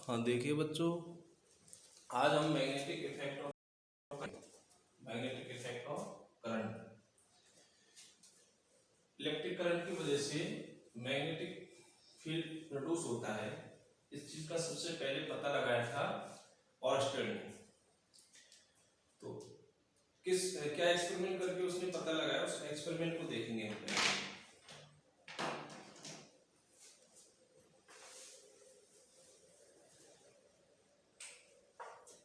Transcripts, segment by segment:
हाँ देखिए बच्चों, आज हम magnetic effect of current. Electric current की वजह से मैग्नेटिक फील्ड प्रोड्यूस होता है। इस चीज का सबसे पहले पता लगाया था ऑरस्टेड ने। तो क्या एक्सपेरिमेंट करके उसने पता लगाया, उस एक्सपेरिमेंट को देखेंगे हम पहले।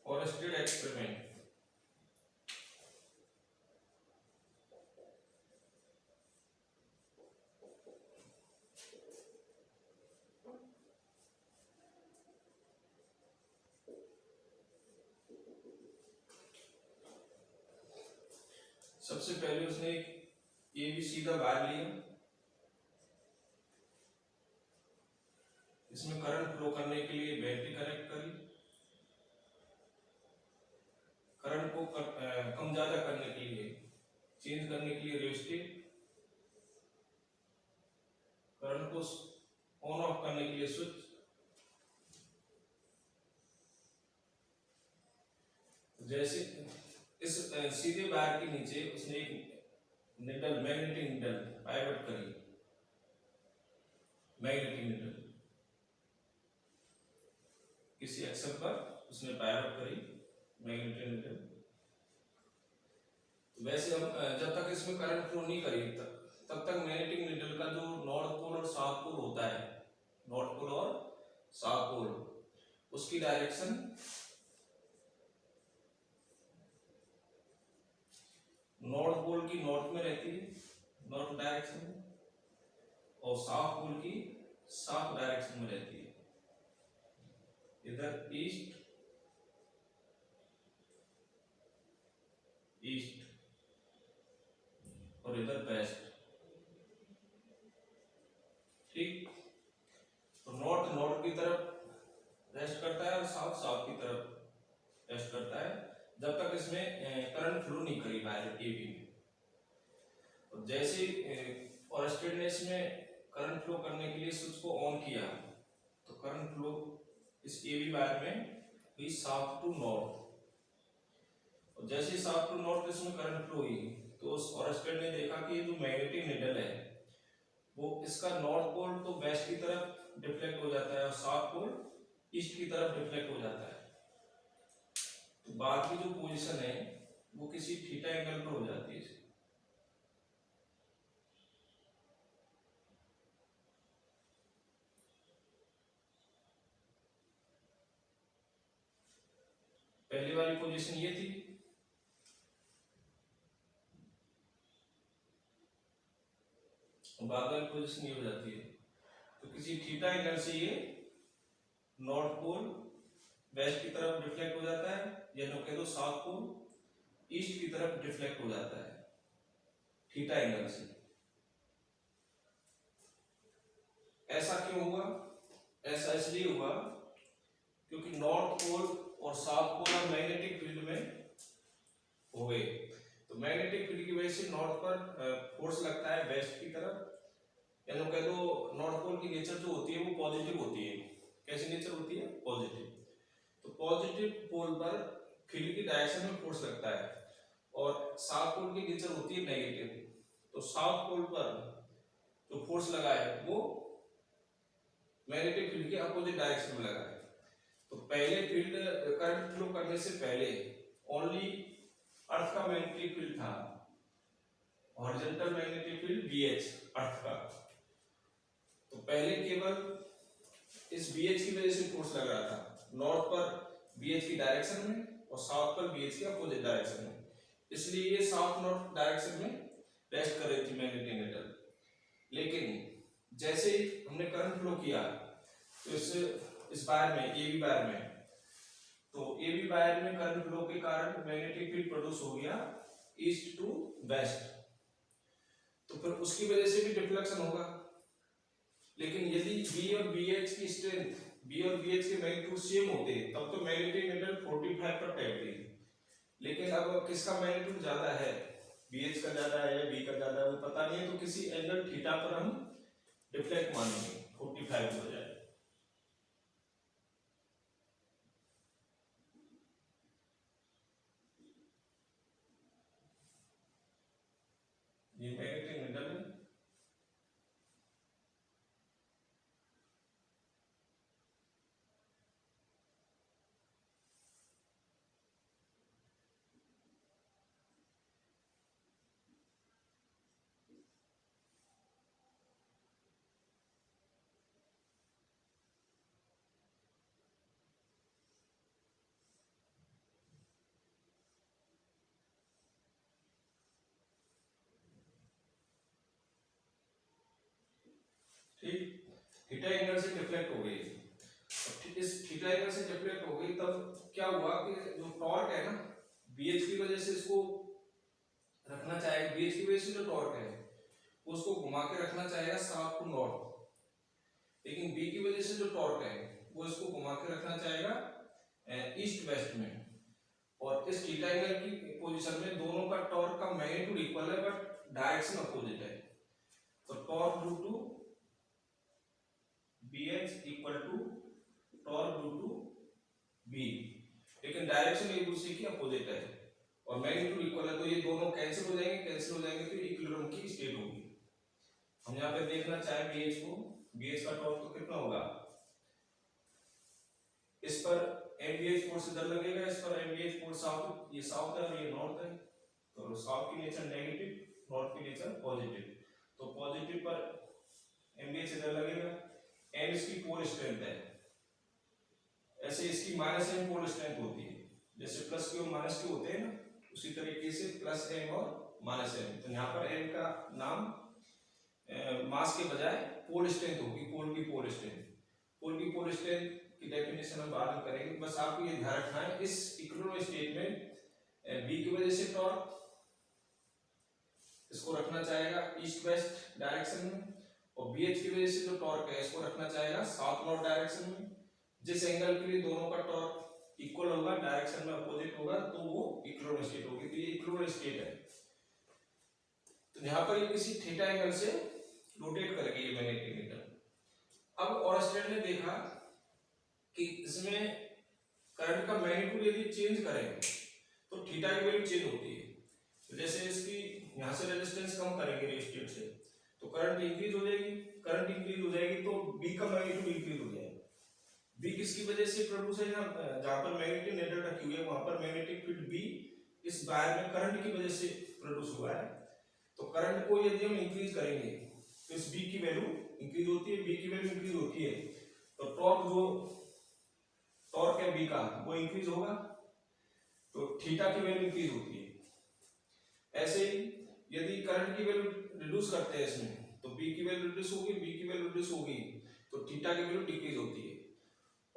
ऑरस्टेड एक्सपेरिमेंट। सबसे पहले उसने एक ABC का वायर लिया, इसमें करंट फ्लो करने के लिए बैटरी कनेक्ट करी। करंट को कम ज्यादा करने के लिए, चेंज करने के लिए रेजिस्टिव, करंट को ऑन ऑफ करने के लिए स्विच। जैसे इस सीधे वायर के नीचे उसने एक निडल, मैग्नेटिक निडल पाइवट करी। मैग्नेटिक निडल किसी एक्सल पर उसने पाइवट करी, मैग्नेटिक निडल। वैसे हम जब तक इसमें करंट फ्लो नहीं करी तब तक मैग्नेटिक निडल का जो नॉर्थ पोल और साउथ पोल होता है, नॉर्थ पोल और साउथ पोल, उसकी डायरेक्शन नॉर्थ पोल की नॉर्थ में रहती है, नॉर्थ डायरेक्शन में, और साउथ पोल की साउथ डायरेक्शन में रहती है। इधर ईस्ट और इधर वेस्ट। ठीक, तो नॉर्थ नॉर्थ की तरफ रेस्ट करता है और साउथ साउथ की तरफ रेस्ट करता है, जब तक इसमें करंट फ्लो नहीं करी वायर AB में। और जैसे ऑरस्टेड ने इसमें करंट फ्लो करने के लिए स्विच को ऑन किया तो करंट फ्लो इस AB वायर में हुई साउथ टू नॉर्थ। और जैसे साउथ टू नॉर्थ इसमें करंट फ्लो हुई तो ऑरस्टेड ने देखा कि जो मैग्नेटिक निडल है वो इसका नॉर्थ पोल तो वेस्ट की तरफ डिफ्लेक्ट हो जाता है और साउथ पोल ईस्ट की तरफ डिफ्लेक्ट हो जाता है। तो बाकी जो पोजीशन है वो किसी थीटा एंगल पर हो जाती है। पहली वाली पोजीशन ये थी, बाद वाली पोजीशन ये हो जाती है। तो किसी थीटा एंगल से ये नॉर्थ पोल वेस्ट की तरफ डिफ्लेक्ट हो जाता है, या नो कह दो साउथ पोल ईस्ट की तरफ डिफ्लेक्ट हो जाता है थीटा एंगल से। ऐसा क्यों हुआ? ऐसा इसलिए हुआ क्योंकि नॉर्थ पोल और साउथ पोल मैग्नेटिक फील्ड में हो गए। तो मैग्नेटिक फील्ड की वजह से नॉर्थ पर फोर्स लगता है वेस्ट की तरफ, या नो कह दो नॉर्थ पोल की नेचर जो होती है वो पॉजिटिव होती है। कैसी नेचर होती है? पॉजिटिव। तो पॉजिटिव पोल पर फील्ड की डायरेक्शन में फोर्स लगता है, और साउथ पोल की नेचर होती है नेगेटिव। तो साउथ पोल पर जो फोर्स लगा है वो मैग्नेटिक फील्ड के अपोजिट डायरेक्शन में लगा है। तो पहले फील्ड करंट फ्लो करने से पहले ओनली अर्थ का मैग्नेटिक फील्ड था, हॉरिजॉन्टल मैग्नेटिक फील्ड BH अर्थ का। तो पहले केवल इस BH की वजह से फोर्स लग रहा था, नॉर्थ पर BH की डायरेक्शन में और साउथ पर BH के अपोजिट डायरेक्शन में, इसलिए ये साउथ नॉर्थ डायरेक्शन में रेस्ट कर रही थी मैग्नेटिक निडल। लेकिन जैसे ही हमने करंट फ्लो किया तो इस वायर में, AB वायर में, तो AB वायर में करंट फ्लो के कारण मैग्नेटिक फील्ड प्रोड्यूस हो गया ईस्ट टू वेस्ट। तो फिर उसकी वजह से भी डिफ्लेक्शन होगा। लेकिन यदि B और BH की स्ट्रेंथ, B और BH के मैग्नीट्यूड सेम होते तब तो मैग्नेटिक निडल 45 पर टैपती। लेकिन अब किसका मैग्नीट्यूड ज्यादा है, BH का ज्यादा है या B का ज्यादा है वो पता नहीं है, तो किसी एंगल थीटा पर हम डिफ्लेक्ट मानेंगे 45 हो जाए। ठीक, थीटा एंगल से डिफ्लेक्ट हो गई। इस थीटा एंगल से डिफ्लेक्ट हो गई तब क्या हुआ कि जो टॉर्क है ना BH की वजह से इसको रखना चाहेगा, BH की वजह से जो टॉर्क है उसको घुमा के रखना चाहेगा साउथ टू नॉर्थ, लेकिन B की वजह से जो टॉर्क है वो इसको घुमा के रखना चाहेगा ईस्ट वेस्ट में। और इस थीटा एंगल की पोजीशन में दोनों का टॉर्क का मैग्नीट्यूड इक्वल है बट डायरेक्शन अपोजिट है। तो torque due to BH equal to torque due to B, लेकिन डायरेक्शन एक दूसरे की अपोजिट है और मैग्नीट्यूड इक्वल है, तो ये दोनों कैंसिल हो जाएंगे तो इक्विलिब्रियम की स्टेट होगी। हम यहाँ पे देखना चाहे BH को, BH का टॉर्क तो कितना होगा, इस पर MBH फोर्स इधर लगेगा, इस पर MBH फोर्स साउथ, ये साउथ है और ये नॉर्थ है, तो साउथ की नेचर नेगेटिव, नॉर्थ की नेचर पॉजिटिव, तो पॉजिटिव पर MBH इधर लगेगा। M इसकी पोल स्ट्रेंथ है, ऐसे इसकी माइनस M पोल स्ट्रेंथ होती है, जैसे प्लस क्यू माइनस क्यू होते हैं ना, उसी तरीके से प्लस M और माइनस M। तो यहाँ पर M का नाम मास के बजाय पोल स्ट्रेंथ होगी, पोल की पोल स्ट्रेंथ। पोल की पोल स्ट्रेंथ की डेफिनेशन हम बाद में करेंगे, बस आपको ये ध्यान रखना है इस इक्विलिब्रियम स्टेट में B की वजह से टॉर्क इसको रखना चाहेगा ईस्ट वेस्ट डायरेक्शन में, और BH की वजह से जो टॉर्क है इसको रखना चाहेगा साउथ नॉर्थ डायरेक्शन में। जिस एंगल के लिए दोनों का टॉर्क इक्वल होगा, डायरेक्शन में अपोजिट होगा, तो वो इक्विलिब्रियम स्टेट होगी। तो ये इक्विलिब्रियम स्टेट है। तो यहाँ पर ये किसी थीटा एंगल से रोटेट करेगी ये मैग्नेटिक नीडल। अब ऑरस्टेड ने देखा कि इसमें करंट का मैग्नीट्यूड यदि चेंज करें तो थीटा की वैल्यू चेंज होती है। तो जैसे इसकी यहाँ से रेजिस्टेंस कम करेंगे रेजिस्टेंस से, तो करंट इंक्रीज हो जाएगी, करंट इंक्रीज हो जाएगी तो B का मैग्नीट्यूड इंक्रीज हो जाएगा। B किसकी वजह से प्रोड्यूस है, जहाँ पर मैग्नेटिक नीडल रखी हुई है वहां पर मैग्नेटिक फील्ड B इस वायर में करंट की वजह से प्रोड्यूस हुआ है। तो करंट को यदि हम इंक्रीज करेंगे तो इस B की वैल्यू इंक्रीज होती है, B की वैल्यू इंक्रीज होती है तो टॉर्क है B का वो इंक्रीज होगा, तो थीटा की वैल्यू इंक्रीज होती है। ऐसे ही यदि करंट की वैल्यू रिड्यूस करते हैं इसमें तो B की वैल्यू रिड्यूस होगी, B की वैल्यू रिड्यूस होगी तो थीटा की वैल्यू डिक्रीज होती है।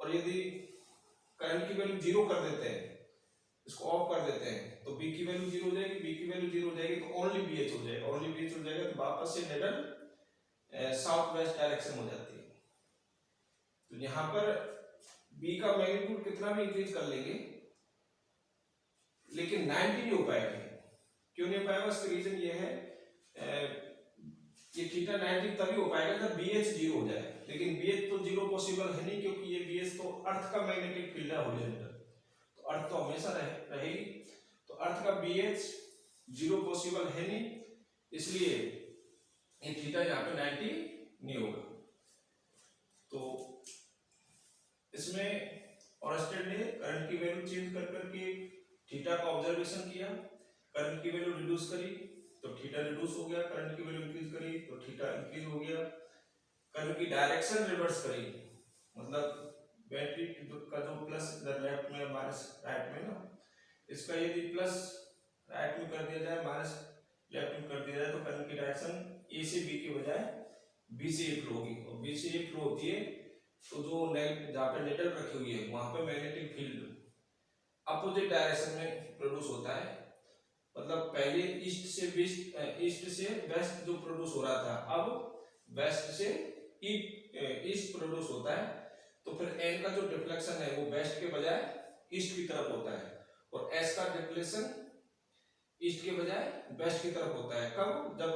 और यदि करंट की वैल्यू जीरो कर देते हैं, इसको ऑफ कर देते हैं, तो B की वैल्यू जीरो हो जाएगी, B की वैल्यू जीरो हो जाएगी तो ओनली BH हो जाएगा, ओनली BH हो जाएगा, तो वापस से नीडल साउथ वेस्ट डायरेक्शन हो जाती है। तो यहाँ पर B का मैग्नीट्यूड कितना भी इंक्रीज कर लेंगे लेकिन 90 नहीं हो पाएगा। क्यों नहीं हो पाएगा, इसका रीजन ये है ये थीटा 90 तभी हो पाएगा जब BH जीरो हो जाए, लेकिन BH तो जीरो पॉसिबल है नहीं, क्योंकि ये BH तो अर्थ का मैग्नेटिक फील्ड है हॉरिजॉन्टल, तो अर्थ तो हमेशा रहेगी, तो अर्थ का BH जीरो पॉसिबल है नहीं, इसलिए ये थीटा यहाँ पे 90 नहीं होगा। तो इसमें ऑरस्टेड ने करंट की वैल्यू चेंज कर करके थीटा का ऑब्जर्वेशन किया, करंट की वैल्यू रिड्यूस करी तो थीटा रिड्यूस हो गया, करंट की वैल्यू इंक्रीज करी तो थीटा इंक्रीज हो गया, करंट की डायरेक्शन रिवर्स करी, मतलब बैटरी का जो प्लस इधर लेफ्ट में माइनस राइट में ना, इसका यदि प्लस राइट में कर दिया जाए माइनस लेफ्ट में कर दिया जाए तो करंट की डायरेक्शन A से B के बजाय B से A फ्लो होगी, और B से A फ्लो होती है तो जो जहाँ पे नीडल रखी हुई है वहां पे मैग्नेटिक फील्ड अपोजिट डायरेक्शन में प्रोड्यूस होता है। मतलब पहले ईस्ट से वेस्ट जो प्रोड्यूस हो रहा था, अब वेस्ट से ईस्ट प्रोड्यूस होता है, तो फिर एन का जो डिफ्लेक्शन है वो वेस्ट के बजाय ईस्ट की तरफ होता है, और एस का डिफ्लेक्शन ईस्ट के बजाय वेस्ट की तरफ होता है। कब, जब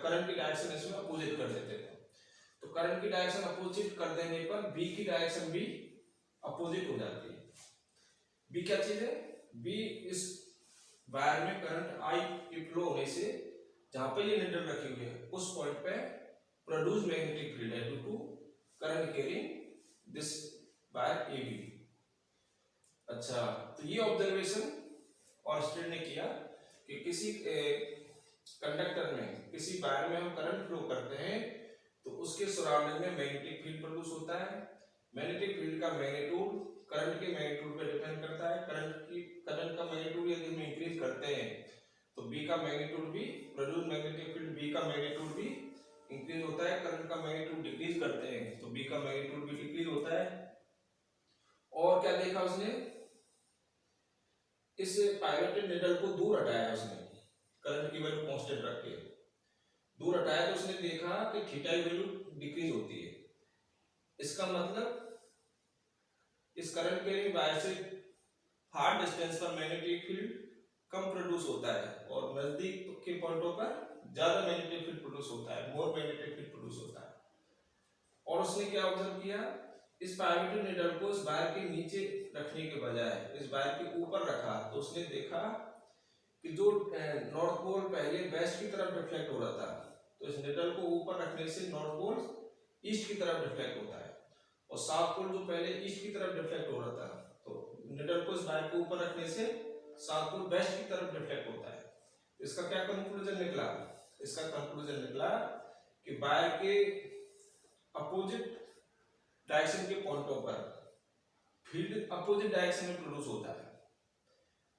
करंट की डायरेक्शन इसमें अपोजिट कर देते हैं, तो करंट की डायरेक्शन अपोजिट कर देने पर B की डायरेक्शन भी अपोजिट हो जाती है। B क्या चीज है, B इस वायर में करंट I की फ्लो होने से जहां पे ये नीडल रखी हुई है उस पॉइंट पे प्रोड्यूस मैग्नेटिक फील्ड है due to current carrying this wire AB। अच्छा, तो ये ऑब्जर्वेशन ऑरस्टेड ने किया कि किसी कंडक्टर में, किसी वायर में हम करंट फ्लो करते हैं तो उसके सराउंडिंग में मैग्नेटिक फील्ड प्रोड्यूस होता है। मैग्नेटिक फील्ड का मैग्नीट्यूड करंट के मैग्नीट्यूड पे डिपेंड करता है। करंट का मैग्नीट्यूड यदि हम इंक्रीज करते हैं तो B का मैग्नीट्यूड भी, प्रोड्यूस मैग्नेटिक फील्ड B का मैग्नीट्यूड भी इंक्रीज होता है, करंट का मैग्नीट्यूड डिक्रीज करते हैं तो बी का मैग्नीट्यूड भी डिक्रीज होता है। और क्या देखा उसने, इस पाइवोटेड नीडल को दूर हटाया उसने, करंट की वैल्यू कांस्टेंट रख के दूर हटाया तो उसने देखा कि थीटा की वैल्यू डिक्रीज होती है। इसका मतलब इस करंट कैरिंग वायर से फार डिस्टेंस पर मैग्नेटिक फील्ड कम प्रोड्यूस होता है और नजदीक के पॉइंटों पर ज्यादा मैग्नेटिक फील्ड प्रोड्यूस होता है, मोर मैग्नेटिक फील्ड प्रोड्यूस होता है। और उसने क्या ऑब्जर्व किया, इस पाइवोटेड नीडल को इस वायर के नीचे रखने के बजाय इस वायर के ऊपर रखा तो उसने देखा कि जो नॉर्थ पोल पहले वेस्ट की तरफ रिफ्लेक्ट हो रहा था, तो इस नीडल को ऊपर रखने से नॉर्थ पोल ईस्ट की तरफ रिफ्लेक्ट होता है, और साउथ पोल जो पहले ईस्ट की तरफ रिफ्लेक्ट हो रहा था, तो नीडल को इस वायर के ऊपर रखने से साउथ पोल वेस्ट की तरफ रिफ्लेक्ट होता है। इसका क्या कंक्लूजन निकला, इसका कंक्लूजन निकला कि वायर के अपोजिट डायरेक्शन के पॉइंटों पर फील्ड अपोजिट डायरेक्शन में प्रोड्यूस होता है।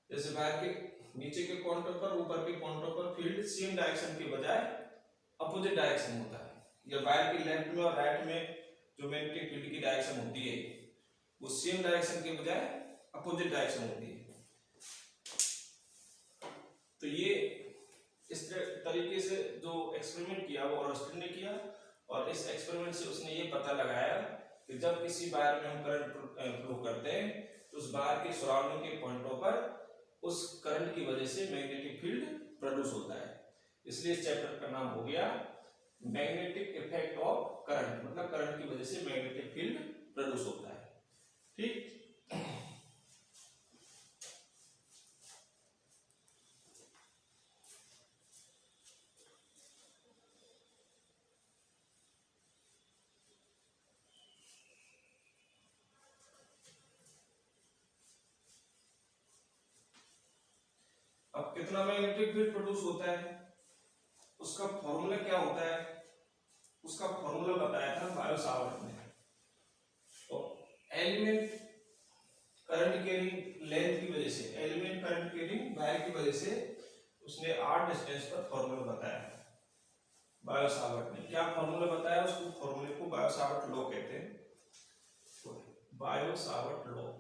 जैसे वायर के नीचे के पॉइंटों पर ऊपर के पॉइंटों पर फील्ड सेम डायरेक्शन के बजाय अपोजिट डायरेक्शन होता है, या वायर के लेफ्ट में और राइट में जो मैग्नेटिक फील्ड की डायरेक्शन होती है वो सेम डायरेक्शन के बजाय अपोजिट डायरेक्शन होती है। तो ये इस तरीके से जो एक्सपेरिमेंट किया वो ऑर्स्टेड ने किया, और इस एक्सपेरिमेंट से उसने ये पता लगाया कि जब किसी वायर में हम करंट फ्लो करते हैं तो उस वायर के सराउंडिंग के पॉइंटों पर उस करंट की वजह से मैग्नेटिक फील्ड प्रोड्यूस होता है। इसलिए इस चैप्टर का नाम हो गया मैग्नेटिक इफेक्ट ऑफ करंट, मतलब करंट की वजह से मैग्नेटिक फील्ड प्रोड्यूस होता है। ठीक, अब कितना मैग्नेटिक फील्ड प्रोड्यूस होता है उसका फॉर्मूला क्या होता है, उसका फॉर्मूला बताया था बायो-सावर्ट ने। तो एलिमेंट करंट कैरिंग लेंथ की वजह से, एलिमेंट करंट कैरिंग वायर की वजह से उसने r डिस्टेंस पर फॉर्मूला बताया बायो-सावर्ट ने। क्या फॉर्मूला बताया, उसको फॉर्मूले को बायो-सावर्ट लॉ कहते हैं। तो बायो-सावर्ट लॉ,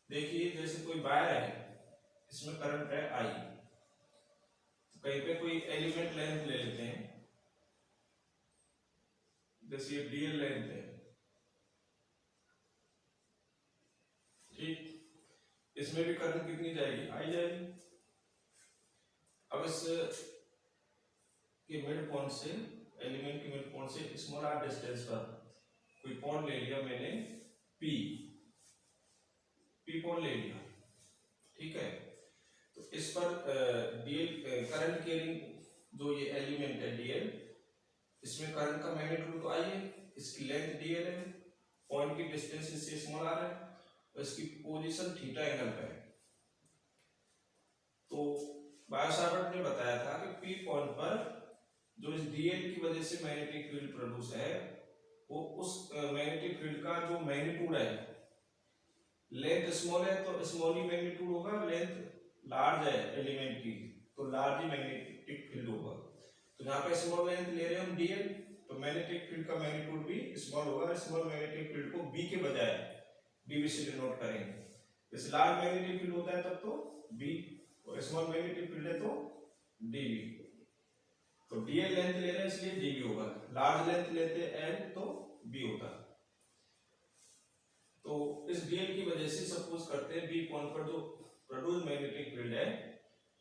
देखिए जैसे कोई वायर है, इसमें करंट है I, कहीं पे कोई एलिमेंट लेंथ ले लेते हैं, जैसे ये dl लेंथ है, ठीक, इसमें भी करंट कितनी जाएगी, I जाएगी। अब इस के मिड पॉइंट से, एलिमेंट के मिड पॉइंट से स्मॉल r डिस्टेंस पर कोई पॉइंट ले लिया मैंने P पॉइंट ले लिया, ठीक है। तो इस पर dl करंट कैरिंग जो ये एलिमेंट है dl, इसमें करंट का मैग्नीट्यूड तो I है, इसकी लेंथ dl है, पॉइंट की डिस्टेंस इससे स्मॉल r है, और इसकी पोजीशन थीटा एंगल पे है। तो बायो-सावर्ट ने बताया था कि P पॉइंट पर जो इस dl की वजह से मैग्नेटिक फील्ड प्रोड्यूस है, वो उस मैग्नेटिक फील्ड का जो मैग्नीट्यूड है, लेंथ स्मॉल है तो स्मॉल ही मैग्नीट्यूड होगा, लेंथ लार्ज है एलिमेंट की तो लार्ज ही मैग्नेटिक फील्ड होगा। तो यहाँ पे स्मॉल लेंथ ले रहे हैं हम dl, तो मैग्नेटिक फील्ड का मैग्नीट्यूड भी स्मॉल होगा। स्मॉल मैग्नेटिक फील्ड को b के बजाय dv से डिनोट करेंगे। जैसे लार्ज मैग्नेटिक फील्ड होता है तब तो b, और स्मॉल मैग्नेटिक फील्ड है तो dv। तो dl लेंथ ले रहे हैं इसलिए dv होगा, लार्ज लेंथ लेते l तो b होगा। तो इस dl की वजह से सपोज करते हैं b पॉइंट पर जो प्रोड्यूस मैग्नेटिक फील्ड है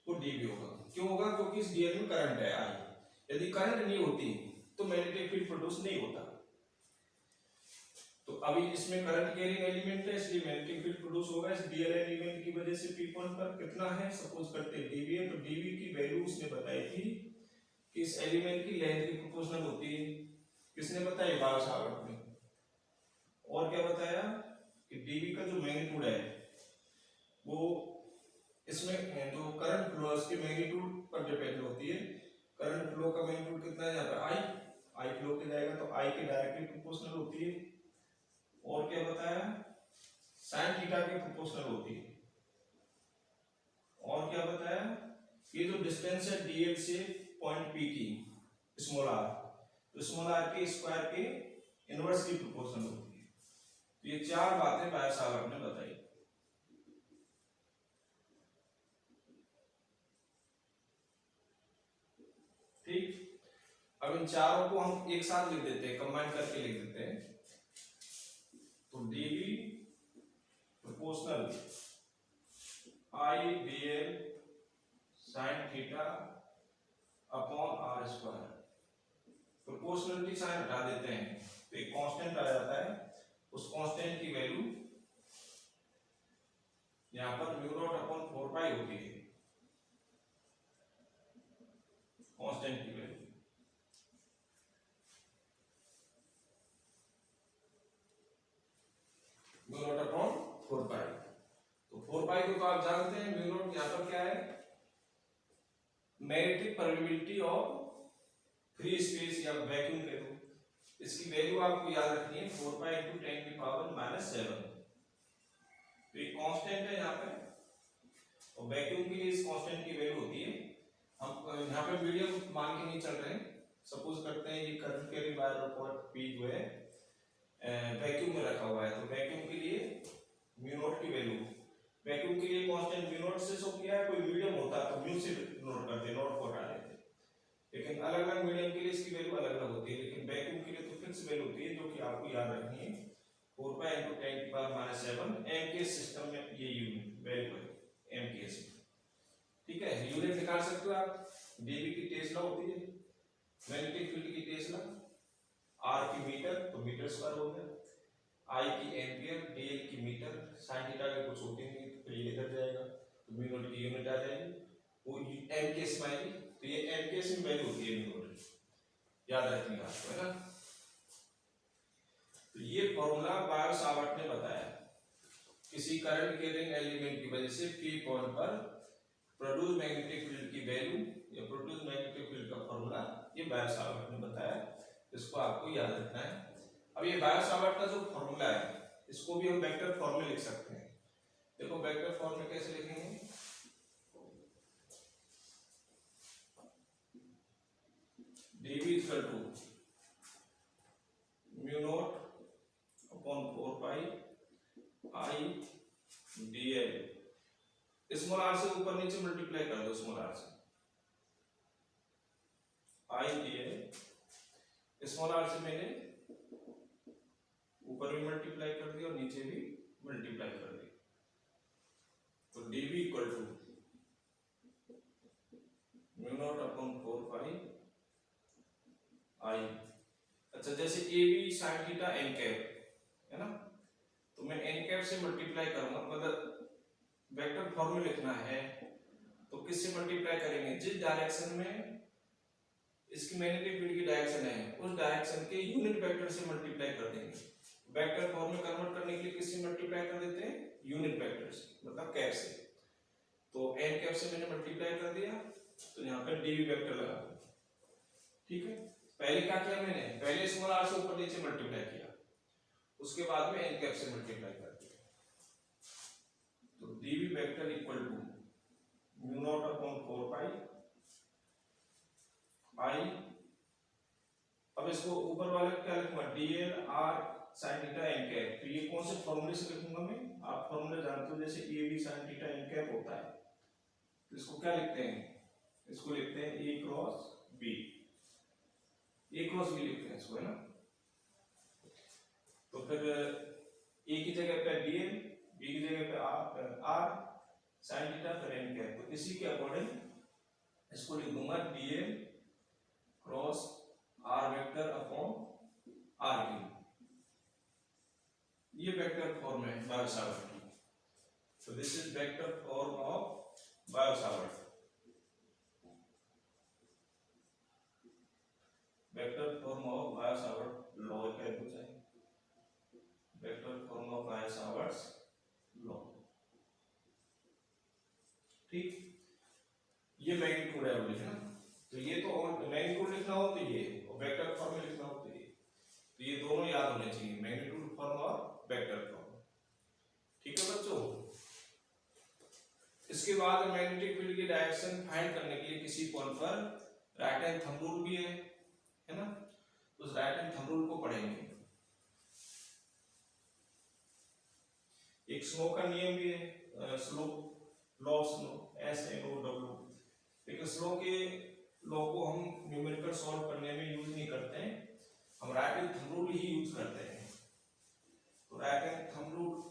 वो dv होगा। क्यों होगा, क्योंकि इस dl में करंट है I। यदि करंट नहीं होती तो मैग्नेटिक फील्ड प्रोड्यूस नहीं होता। तो अभी इसमें करंट कैरिंग एलिमेंट है इसलिए मैग्नेटिक फील्ड प्रोड्यूस होगा। इस dl एलिमेंट की वजह से p पॉइंट पर कितना है, सपोज करते हैं dv है, तो dv की वैल्यू उसने बताई थी कि इस एलिमेंट की लेंथ की प्रोपोर्शनल होती है। किसने बताई, बायो-सावर्ट ने। और क्या बताया कि dv का जो मैग्नीट्यूड है वो इसमें जो करंट फ्लो है उसके मैग्नीट्यूड पर डिपेंड होती है। करंट फ्लो का मैग्नीट्यूड कितना है, यहाँ पर I फ्लो के जाएगा तो I के डायरेक्टली प्रोपोर्शनल होती है। और क्या बताया साइन थीटा के प्रोपोर्शनल होती है। और क्या बताया, ये जो डिस्टेंस है डीएल से पॉइंट पी की स्मॉल आर, तो स्मॉल आर के स्क्वायर के इनवर्स की प्रोपोर्शनल होती है। तो ये चार बातें बायो-सावर्ट ने बताई। ठीक, अब इन चारों को हम एक साथ लिख देते हैं, कंबाइन करके लिख देते हैं। तो DV proportional I DL sine theta upon R square. Proportionality sign हटा देते हैं तो एक कांस्टेंट आ जाता है, उस कांस्टेंट की वैल्यू यहां पर म्यू नॉट अपॉन 4 पाई होती है, कांस्टेंट की वैल्यू। म्यू नॉट अपॉन 4 पाई, तो 4 पाई को तो आप जानते हैं, म्यू नॉट यहां पर क्या है, magnetic permeability of free space या वैक्यूम कह दो। इसकी वैल्यू आपको याद रखनी है 4 पाई इंटू 10 की पावर -7। तो ये कांस्टेंट है यहाँ पे, और वैक्यूम के लिए इस कांस्टेंट की वैल्यू होती है, हम यहाँ पे मीडियम मान के नहीं चल रहे हैं। सपोज करते हैं ये करंट कैरिंग वायर और पॉइंट पी जो है वैक्यूम में रखा हुआ है, तो वैक्यूम के लिए म्यू नॉट की वैल्यू, वैक्यूम के लिए कांस्टेंट म्यू नॉट से शो किया है, कोई मीडियम होता तो म्यू से नोट करते, नॉट को हटा देते। लेकिन अलग अलग मीडियम के लिए इसकी वैल्यू अलग अलग होती है, लेकिन वैक्यूम के लिए तो फिक्स वैल्यू होती है, जो कि आपको याद रखनी है 4 पाई इंटू 10 की पावर -7। एमकेएस सिस्टम में ये यूनिट वैल्यू है एमकेएस में। ठीक है, यूनिट निकाल सकते हो आप। डीवी की टेस्ला होती है, मैग्नेटिक फील्ड की टेस्ला, आर की मीटर तो मीटर स्क्वायर हो गया, आई की एम्पियर, डीएल की मीटर, साइन थीटा के कुछ होते नहीं तो ये इधर जाएगा, तो म्यू नॉट की यूनिट आ जाएगी, वो एमकेएस में आएगी। तो ये एमकेएस में वैल्यू होती है म्यू नॉट, याद रखनी है आपको, है ना। तो ये फॉर्मूला बायो-सावर्ट ने बताया, किसी करंट कैरिंग एलिमेंट की वजह से पी पॉइंट पर प्रोड्यूस मैग्नेटिक फील्ड की वैल्यू या प्रोड्यूस मैग्नेटिक फील्ड का फॉर्मूला ये बायो-सावर्ट ने बताया, इसको आपको याद रखना है। अब ये बायो-सावर्ट का जो फॉर्मूला है, इसको भी हम वेक्टर फॉर्म में लिख सकते हैं। देखो वेक्टर फॉर्म में कैसे लिखेंगे, dv equal to mu not upon 4 pi I dl, small R से ऊपर नीचे मल्टीप्लाई कर दो, स्मॉल आर से आई dl, स्मॉल आर से मैंने ऊपर भी मल्टीप्लाई कर दिया और नीचे भी मल्टीप्लाई कर दिया, तो dv equal to mu not upon 4 pi I. अच्छा, जैसे A B sine theta N cap है ना, तो मैं एन कैप से मल्टीप्लाई करूंगा, मतलब वेक्टर फॉर्म में लिखना है तो किससे मल्टीप्लाई करेंगे, जिस डायरेक्शन में इसकी मैग्नेटिक फील्ड की डायरेक्शन है उस डायरेक्शन के यूनिट वेक्टर से मल्टीप्लाई कर देंगे। वेक्टर फॉर्म में कन्वर्ट करने के लिए किससे मल्टीप्लाई कर देते हैं, यूनिट वेक्टर से, मतलब कैप से। तो एन कैप से मैंने मल्टीप्लाई कर दिया, तो यहाँ पे डीवी वेक्टर लगा दिया। ठीक है, पहले क्या किया मैंने, पहले स्मॉल आर से ऊपर नीचे मल्टीप्लाई किया, उसके बाद में एन कैप से मल्टीप्लाई कर दिया, तो d v vector equal to mu not upon 4 pi I. अब इसको ऊपर वाले क्या लिखूंगा, d l r sine theta N cap. तो ये कौन से फॉर्मूले से लिखूंगा मैं, आप फॉर्मूले जानते हो, जैसे A B sine theta N cap होता है, तो इसको क्या लिखते हैं, इसको लिखते हैं ए क्रॉस बी, ए क्रॉस बी लिखते हैं इसको, है ना। तो फिर ए की जगह पे डीएल, बी की जगह पे आर साइन थीटा फिर एन कैप, तो इसी के अकॉर्डिंग इसको लिख दूंगा d l cross r vector upon r cube. ये वेक्टर फॉर्म है बायो-सावर्ट की, so this is vector form of Biot Savart. Vector form of Biot Savart law क्या होता है, vector form of Biot Savart law. ठीक, ये मैग्नीट्यूड है लिखना, तो ये तो मैग्नीट्यूड लिखना हो तो ये, और वेक्टर फॉर्म में लिखना हो तो ये दोनों याद होने चाहिए, मैग्नीट्यूड फॉर्म और वेक्टर फॉर्म। ठीक है बच्चों। इसके बाद मैग्नेटिक फील्ड की डायरेक्शन फाइंड करने के लिए किसी पॉइंट पर राइट हैंड थंब रूल भी है ना, तो उस राइट हैंड थंब रूल को पढ़ेंगे। एक स्लो का नियम भी है, slow law of slow, SLOW। लेकिन स्लो के लॉ को हम न्यूमेरिकल सॉल्व करने में यूज नहीं करते हैं, हम राइट हैंड थंब रूल ही यूज करते हैं। तो राइट हैंड थंब रूल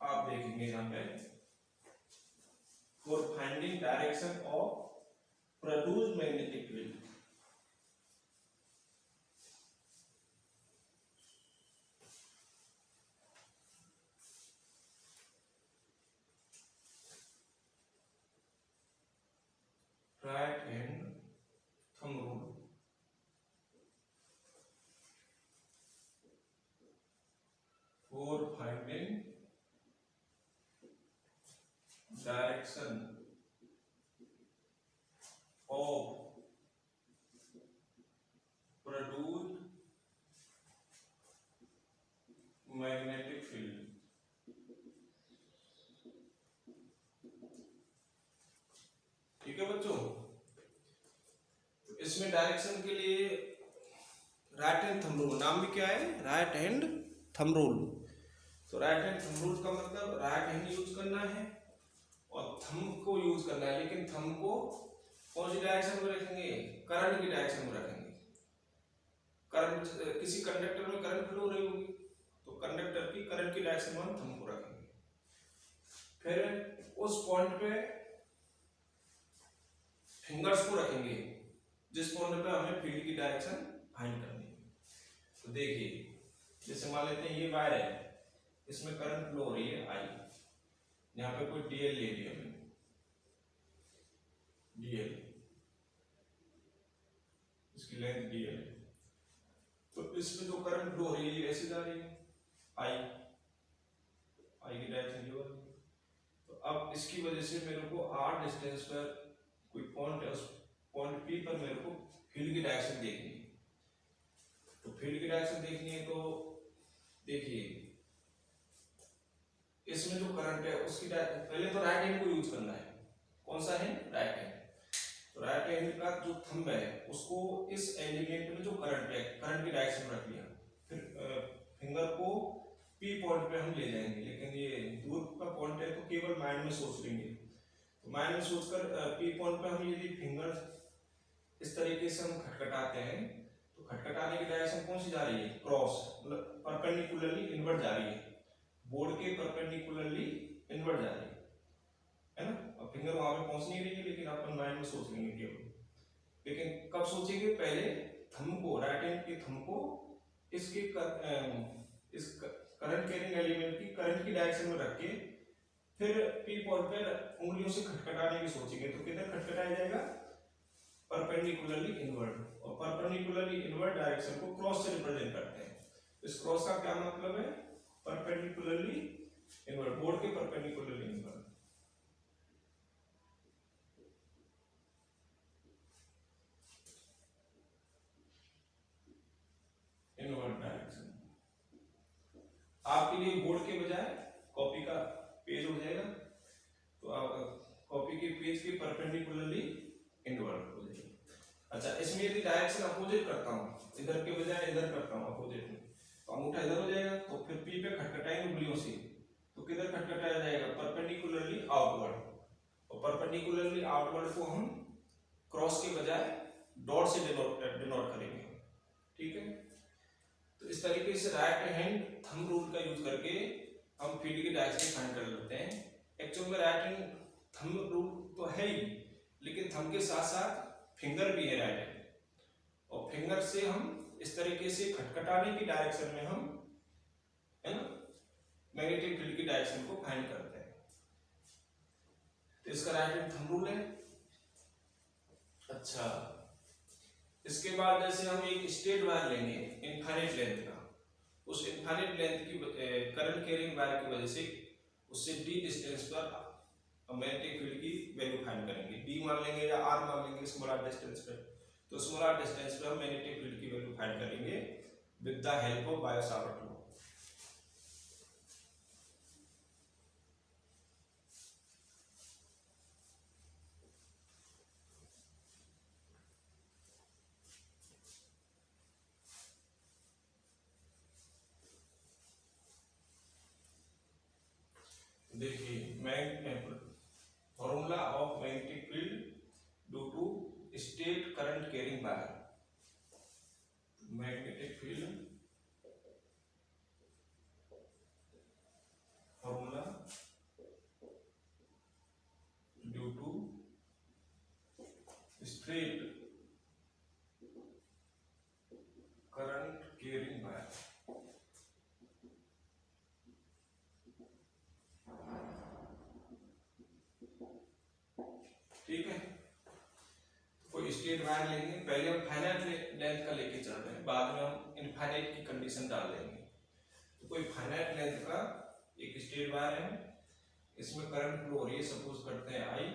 आप देखेंगे यहाँ पे, for finding direction of produced magnetic field. Right hand thumb rule for finding direction of produced magnetic field। ठीक है बच्चों, तो इसमें डायरेक्शन के लिए राइट हैंड थंब रूल, नाम भी क्या है, राइट हैंड थंब रूल। तो राइट हैंड थंब रूल का मतलब राइट हैंड यूज करना है और थंब को यूज करना है, लेकिन थंब को कौन सी डायरेक्शन में रखेंगे, करंट की डायरेक्शन में रखेंगे। करंट, किसी कंडक्टर में करंट फ्लो हो रही होगी तो कंडक्टर की करंट की डायरेक्शन में हम थंब को रखेंगे। फिर उस पॉइंट पे फिंगर्स को रखेंगे जिस पॉइंट पे हमें फील्ड की डायरेक्शन फाइंड करनी है। तो देखिए, जैसे मान लेते हैं ये वायर है, इसमें करंट फ्लो हो रही है I, यहाँ पे कोई DL ले लिया हमने, DL, इसकी लेंथ DL है, तो इसमें जो करंट फ्लो हो रही है ऐसे जा रही है I की डायरेक्शन ये वाली। तो अब इसकी वजह से मेरे को R डिस्टेंस पर कोई पॉइंट है, उस पॉइंट P पर मेरे को फील्ड की डायरेक्शन देखनी है। तो फील्ड की डायरेक्शन देखनी है तो देखिए, इसमें जो करंट है उसकी पहले तो राइट हैंड को यूज करना है। कौन सा है, राइट हैंड। तो राइट हैंड का जो थंब है उसको इस एलिमेंट में जो करंट है, करंट की डायरेक्शन में रख लिया, फिर फिंगर को P पॉइंट पे हम ले जाएंगे, लेकिन ये दूर का पॉइंट है तो केवल माइंड में सोच लेंगे। तो माइंड में सोचकर P पॉइंट पे हम यदि फिंगर इस तरीके से हम खटखटाते हैं तो खटखटाने की डायरेक्शन कौन सी जा रही है, क्रॉस, मतलब परपेंडिकुलरली इनवर्ट जा रही है, बोर्ड के परपेंडिकुलरली इनवर्ट जा रही है ना। अब फिंगर वहां पे पहुंच नहीं रही है, लेकिन अपन माइंड में सोच लेंगे केवल। लेकिन कब सोचेंगे, पहले थंब को, राइट हैंड के थंब को इसके इस करंट कैरिंग एलिमेंट की करंट की डायरेक्शन में रख के फिर P पॉइंट पर उंगलियों से खटखटाने की सोचेंगे। तो किधर खटखटाया जाएगा, परपेंडिकुलरली इनवर्ट, और परपेंडिकुलरली इनवर्ट डायरेक्शन को क्रॉस से रिप्रेजेंट करते हैं। इस क्रॉस का क्या मतलब है, परपेंडिकुलरली इनवर्ट, बोर्ड के परपेंडिकुलरली इनवर्ट। इनवर्ट डायरेक्शन आपके लिए बोर्ड के बजाय कॉपी का पेज हो जाएगा, तो आप कॉपी के पेज के परपेंडिकुलरली इनवर्ट हो जाएगी। अच्छा, इसमें यदि डायरेक्शन अपोजिट करता हूं, इधर के बजाय इधर करता हूं अपोजिट में, तो अंगूठा इधर हो जाएगा, तो फिर P पे खटखटाएंगे उंगलियों से, तो किधर खटखटाया जाएगा, परपेंडिकुलरली आउटवर्ड। और परपेंडिकुलरली आउटवर्ड को हम क्रॉस के बजाय डॉट से डिनोट करेंगे। ठीक है, तो इस तरीके से राइट हैंड थंब रूल का यूज करके हम फील्ड की डायरेक्शन फाइंड कर लेते हैं। एक्चुअल में राइट हैंड थंब रूल तो है ही, लेकिन थंब के साथ साथ फिंगर भी है राइट हैंड, और फिंगर से हम इस तरीके से खटखटाने की डायरेक्शन में हम, है ना, मैग्नेटिक फील्ड की डायरेक्शन को फाइंड करते हैं। तो इसका राइट हैंड थंब रूल है। अच्छा, इसके बाद जैसे हम एक स्ट्रेट वायर लेंगे इनफाइनाइट लेंथ का, उस इनफाइनाइट लेंथ की करंट कैरिंग वायर की वजह से उससे d डिस्टेंस पर मैग्नेटिक फील्ड की वैल्यू फाइंड करेंगे। d मान लेंगे या r मान लेंगे स्मॉल r डिस्टेंस पे, तो स्मॉल r डिस्टेंस पे हम मैग्नेटिक फील्ड की वैल्यू फाइंड करेंगे with the help of Biot Savart law. carrying wire, magnetic field formula due to straight current carrying wire. ठीक है, कोई स्ट्रेट वायर लेंगे, पहले हम फाइनाइट लेंथ का लेके चल रहे हैं, बाद में हम इनफाइनाइट की कंडीशन डाल देंगे। तो कोई फाइनाइट लेंथ का एक स्ट्रेट वायर है, इसमें करंट फ्लो हो रही है, सपोज करते हैं आई।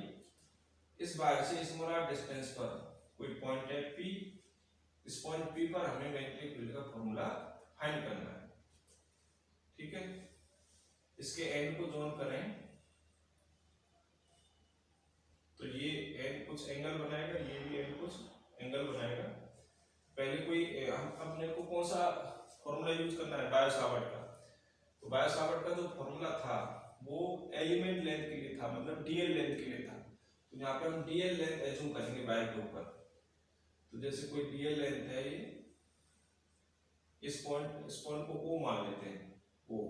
इस वायर से स्मॉलर डिस्टेंस पर कोई पॉइंट है P, इस पॉइंट P पर हमें मैग्नेटिक फील्ड का फॉर्मूला फाइंड करना है। ठीक है, इसके एंड को जोन करें तो ये एंड कुछ एंगल बनाएगा, ये भी एंड कुछ एंगल बनाएगा। पहले कोई हम अपने को कौन सा फॉर्मूला यूज करना है, बायो-सावर्ट का। तो बायो-सावर्ट का जो फॉर्मूला था वो एलिमेंट लेंथ के लिए था, मतलब डीएल लेंथ के लिए था। तो यहाँ पे हम डीएल लेंथ एज्यूम करेंगे वायर के ऊपर। तो जैसे कोई डीएल लेंथ है, ये इस पॉइंट को O मान लेते हैं, O।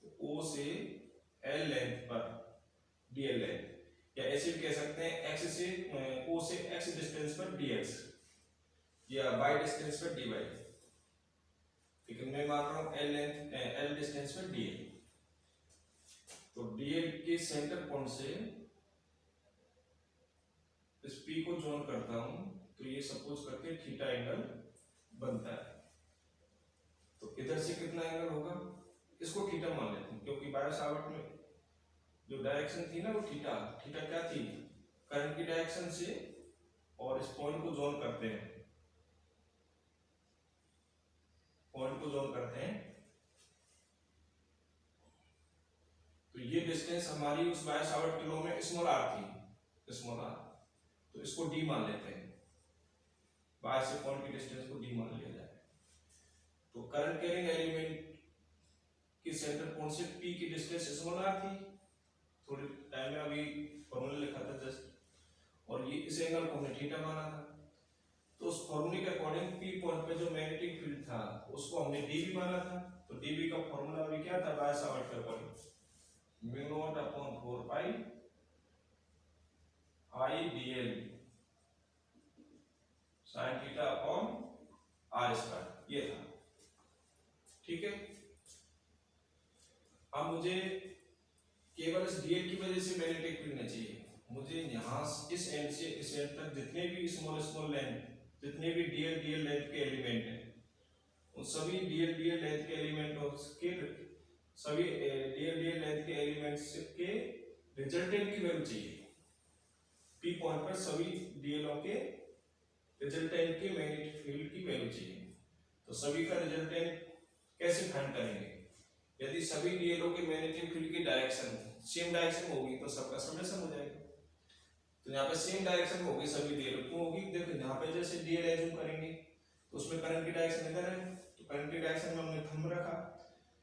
तो O से L लेंथ पर डीएल लेंथ, या ऐसे भी कह सकते हैं x से O से x डिस्टेंस पर dx, या y डिस्टेंस पर dy। लेकिन मैं मान रहा हूँ L डिस्टेंस पर dl। तो dl के सेंटर पॉइंट से इस P को जोन करता हूं, तो ये सपोज करके थीटा एंगल बनता है। तो इधर से कितना एंगल होगा, इसको थीटा मान लेते हैं, क्योंकि बायो-सावर्ट में जो डायरेक्शन थी ना वो थीटा क्या थी, करंट की डायरेक्शन से, और इस पॉइंट को जोन करते हैं, तो ये डिस्टेंस हमारी उस बायो-सावर्ट के लॉ में स्मॉल आर थी, स्मॉल आर। तो इसको डी मान लेते हैं, बाहर से पॉइंट की डिस्टेंस को डी मान लिया जाए। तो करंट कैरिंग एलिमेंट की सेंटर पॉइंट से पी की डिस्टेंस स्मॉल आर थी, थोड़े टाइम में अभी फॉर्मूला लिखा था जस्ट, और ये इस एंगल को हमने थीटा माना था। तो उस फॉर्मूले के अकॉर्डिंग पी पॉइंट पे जो मैग्नेटिक फील्ड था उसको हमने डीबी माना था। तो डीबी का फॉर्मूला अभी क्या था, बायो-सावर्ट के according mu naught upon 4 pi I dl sin theta upon r square, ये था। ठीक है, अब मुझे केवल इस dl की वजह से मैग्नेटिक फील्ड नहीं चाहिए, मुझे यहाँ इस एंड से इस एंड तक जितने भी स्मॉल लेंथ, जितने भी dl लेंथ के एलिमेंट हैं, उन सभी dl लेंथ के एलिमेंट के सभी dl लेंथ के एलिमेंट्स के रिजल्टेंट की वैल्यू चाहिए। P पॉइंट पर सभी dl के रिजल्टेंट के मैग्नेटिक फील्ड की वैल्यू चाहिए। तो सभी का रिजल्टेंट कैसे फाइंड करेंगे, यदि सभी dl के मैग्नेटिक फील्ड की डायरेक्शन सेम डायरेक्शन होगी तो सबका समेशन हो जाएगा। तो यहाँ पे सेम डायरेक्शन में होगी सभी dl, क्यों होगी, देखो यहाँ पे जैसे dl एज्यूम करेंगे तो उसमें करंट की डायरेक्शन इधर है, तो करंट की डायरेक्शन में हमने थंब रखा,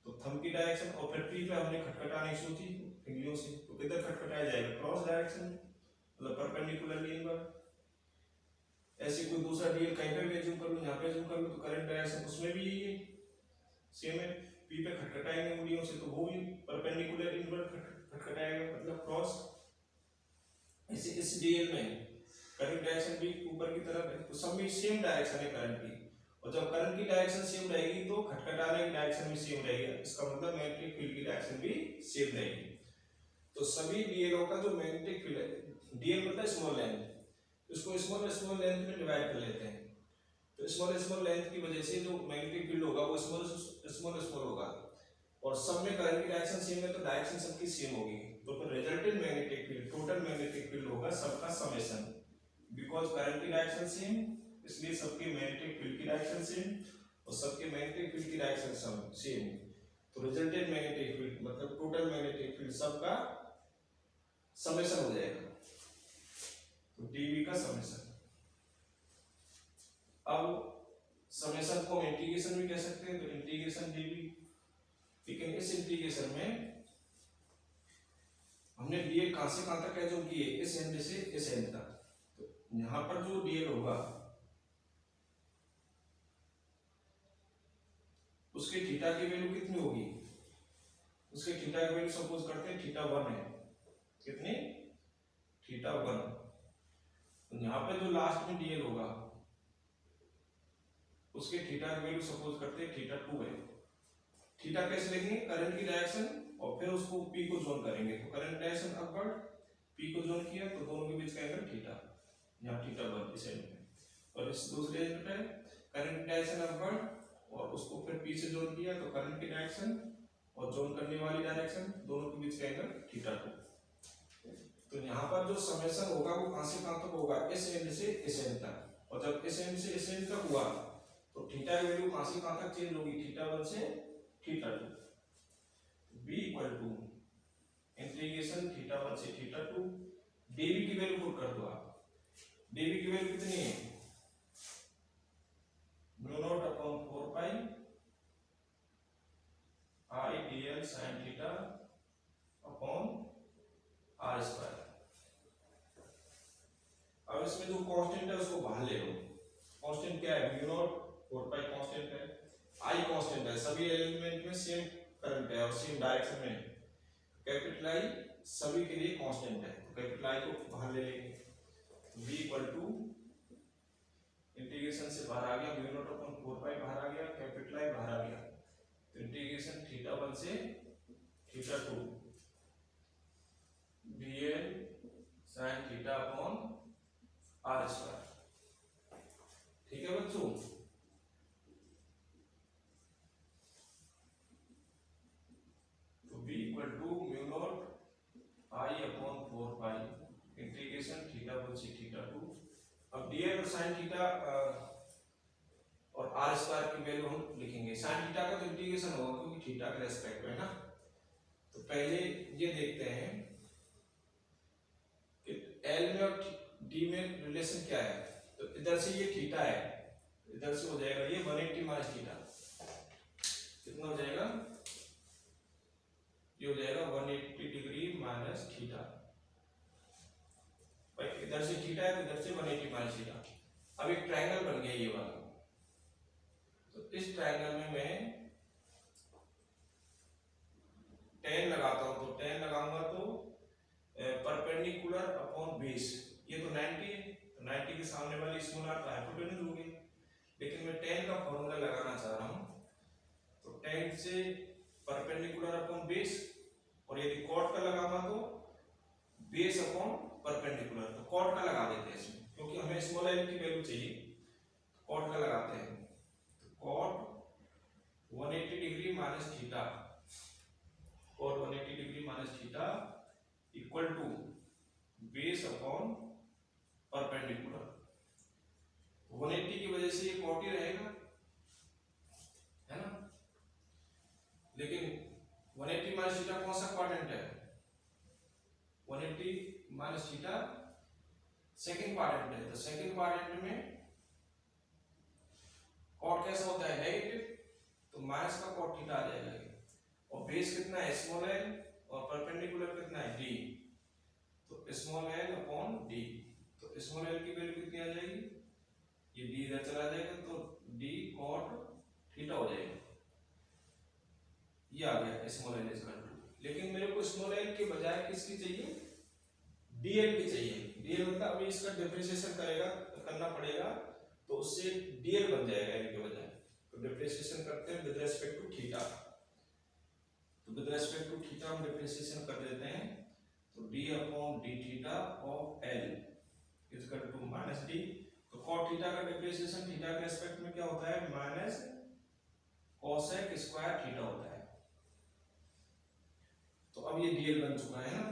तो थंब की डायरेक्शन, और फिर P पे हमने खटखटाने सोची उंगलियों से, तो किधर खटखटाया जाएगा, क्रॉस डायरेक्शन, मतलब परपेंडिकुलरली इनवर्ड। ऐसे कोई दूसरा dl कहीं पे भी एज्यूम कर लो, यहाँ पे एज्यूम कर लो, तो करंट डायरेक्शन उसमें भी सेम है, P पे खटखटाएंगे उंगलियों से तो वो भी परपेंडिकुलर इनवर्ड खटखटाएगा, मतलब क्रॉस। ऐसे इस dl में करंट डायरेक्शन भी ऊपर की तरफ है, तो सब में सेम डायरेक्शन है करंट की, और जब करंट की डायरेक्शन सेम रहेगी तो खटखटाने की डायरेक्शन भी सेम रहेगी, इसका मतलब मैग्नेटिक फील्ड की डायरेक्शन भी सेम रहेगी। तो सभी dl का जो मैग्नेटिक फील्ड है, dl मतलब स्मॉल लेंथ, इसको स्मॉल लेंथ में डिवाइड कर लेते हैं। तो स्मॉल लेंथ की वजह से जो मैग्नेटिक फील्ड होगा वो स्मॉल होगा, और सब में करंट की डायरेक्शन सेम है तो डायरेक्शन सबकी सेम होगी, तो फिर resultant magnetic field, total magnetic field होगा सबका समेशन। बिकॉज करंट की डायरेक्शन सेम, इसलिए सबके मैग्नेटिक फील्ड की डायरेक्शन सेम, और सबके मैग्नेटिक फील्ड की डायरेक्शन सेम, तो रिजल्टेंट मैग्नेटिक फील्ड मतलब टोटल मैग्नेटिक फील्ड सबका समेशन हो जाएगा, तो dv का समेशन। अब समेशन को इंटीग्रेशन भी कह सकते हैं, तो इंटीग्रेशन dv। लेकिन इस इंटीग्रेशन में हमने dl कहां तक एज्यूम किए, इस एंड से इस एंड तक, तो यहाँ पर जो dl होगा उसके थीटा की वैल्यू कितनी होगी, उसके थीटा की वैल्यू सपोज करते हैं थीटा 1 है, कितनी, थीटा 1। तो यहाँ पे जो लास्ट में डीएल होगा उसके थीटा की वैल्यू सपोज करते हैं थीटा 2 है। थीटा कैसे लिखेंगे, करंट की डायरेक्शन और फिर उसको पी को जोन करेंगे, तो करंट डायरेक्शन अपवर्ड, पी को जोन किया तो दोनों के बीच का एंगल थीटा, यहाँ थीटा 1 इस एंड में, और इस दूसरे एंड पे करंट डायरेक्शन अपवर्ड और उसको फिर पी से जोन किया तो करंट की डायरेक्शन और जोन करने वाली डायरेक्शन, दोनों के बीच का एंगल थीटा 2। तो यहाँ पर जो समेशन होगा वो कहां से कहां तक होगा, इस एंड से इस एंड तक, और जब इस एंड से इस एंड तक हुआ तो थीटा की वैल्यू कहां से कहां तक चेंज होगी, थीटा 1 से theta 2। b equal to integration theta 1 से थीटा 2, dv की वैल्यू पुट कर दो आप, dv की वैल्यू कितनी है, mu not upon 4 pi i dl sin theta upon r square. अब इसमें जो कांस्टेंट है उसको बाहर ले लो, कांस्टेंट क्या है, म्यू नॉट 4 पाई कांस्टेंट है, i कांस्टेंट है, सभी एलिमेंट में सेम करंट है और सेम डायरेक्शन में है, कैपिटल आई सभी के लिए कांस्टेंट है, तो कैपिटल आई को बाहर ले लेंगे, v इक्वल टू इंटीग्रेशन से बाहर आ गया म्यू नॉट अपॉन 4 पाई बाहर आ गया, कैपिटल आई बाहर आ गया, तो इंटीग्रेशन थीटा 1 से theta 2 dl sin theta upon r square. ठीक है बच्चों, v equal to mu naught i upon 4 pi integration theta 1 से थीटा 2। अब dl और sin थीटा और r स्क्वायर की वैल्यू हम लिखेंगे, sin थीटा का तो इंटीग्रेशन होगा क्योंकि थीटा के रेस्पेक्ट में ना। तो पहले ये देखते हैं कि l में और d में रिलेशन क्या है, तो इधर से ये थीटा है, इधर से हो जाएगा ये 180 माइनस थीटा, कितना हो जाएगा, ये हो जाएगा 180 डिग्री माइनस थीटा, भाई इधर से थीटा है तो इधर से 180 माइनस थीटा। अब एक ट्रायंगल बन गया ये वाला, तो इस ट्रायंगल में मैं tan लगाता हूं, तो tan लगाऊंगा तो परपेंडिकुलर अपॉन बेस, ये तो 90 है, तो 90 के सामने वाली स्मॉल आर हाइपोटेन्यूज हो गई, लेकिन मैं tan का फॉर्मूला लगाना चाह रहा हूं, तो tan से परपेंडिकुलर अपॉन बेस, और यदि कॉट का लगाऊंगा तो बेस अपॉन परपेंडिकुलर, तो कॉट का लगा देते हैं इसमें क्योंकि हमें स्मॉल एल की वैल्यू चाहिए, कॉट का लगाते हैं, तो cot 180 degree minus theta, cot 180 degree minus theta equal to base upon perpendicular. 180 की वजह से ये कॉट ही रहेगा, है ना, लेकिन 180 माइनस थीटा कौन सा क्वाड्रेंट है, 180 माइनस थीटा सेकंड क्वाड्रेंट है, तो सेकंड क्वाड्रेंट में कॉट कैसा होता है, नेगेटिव, तो माइनस का कॉट थीटा आ जाएगा, और बेस कितना है स्मॉल एल और परपेंडिकुलर कितना है डी, तो स्मॉल एल अपॉन डी, तो स्मॉल एल की वैल्यू कितनी आ जाएगी, ये डी इधर चला जाएगा तो डी कॉट थीटा हो जाएगा, ये आ गया स्मॉल एल इक्वल टू। लेकिन मेरे को स्मॉल एल के बजाय किसकी चाहिए, डीएल की चाहिए, डीएल मतलब अभी इसका डिफरेंशिएशन करना पड़ेगा, तो उससे डीएल बन जाएगा एल के बजाय, तो डिफरेंशिएशन करते हैं विद रेस्पेक्ट टू थीटा, तो विद रेस्पेक्ट टू थीटा हम डिफरेंशिएशन कर देते हैं, तो d upon d theta of l is equal to minus d, तो cot थीटा का डिफरेंशिएशन थीटा के रेस्पेक्ट में क्या होता है, माइनस cosec स्क्वायर थीटा होता है, तो अब ये dl बन चुका है ना,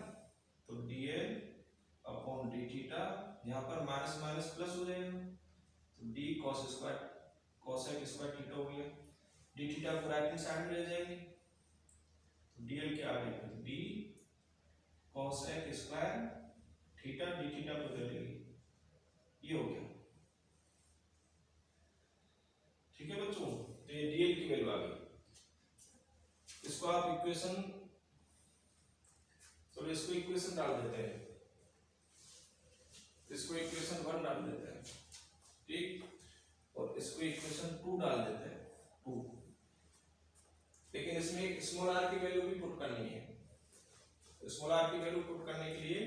तो dl अपॉन d थीटा, यहाँ पर माइनस माइनस प्लस हो जाएगा, तो d cos square cosec square theta हो गया, d थीटा को राइट हैंड साइड में ले जाएंगे, तो dl क्या आ गया, d cosec square theta, d theta बदल लेगी, ये हो गया, ठीक है बच्चों, तो ये dl की वैल्यू आ गई, इसको आप इक्वेशन, तो इसको इक्वेशन डाल देते हैं, इसको इक्वेशन 1 डाल देते हैं, ठीक, और इसको इक्वेशन 2 डाल देते हैं, 2, इसमें स्मॉल आर की वैल्यू भी पुट करनी है। स्मॉल आर की वैल्यू पुट करने के लिए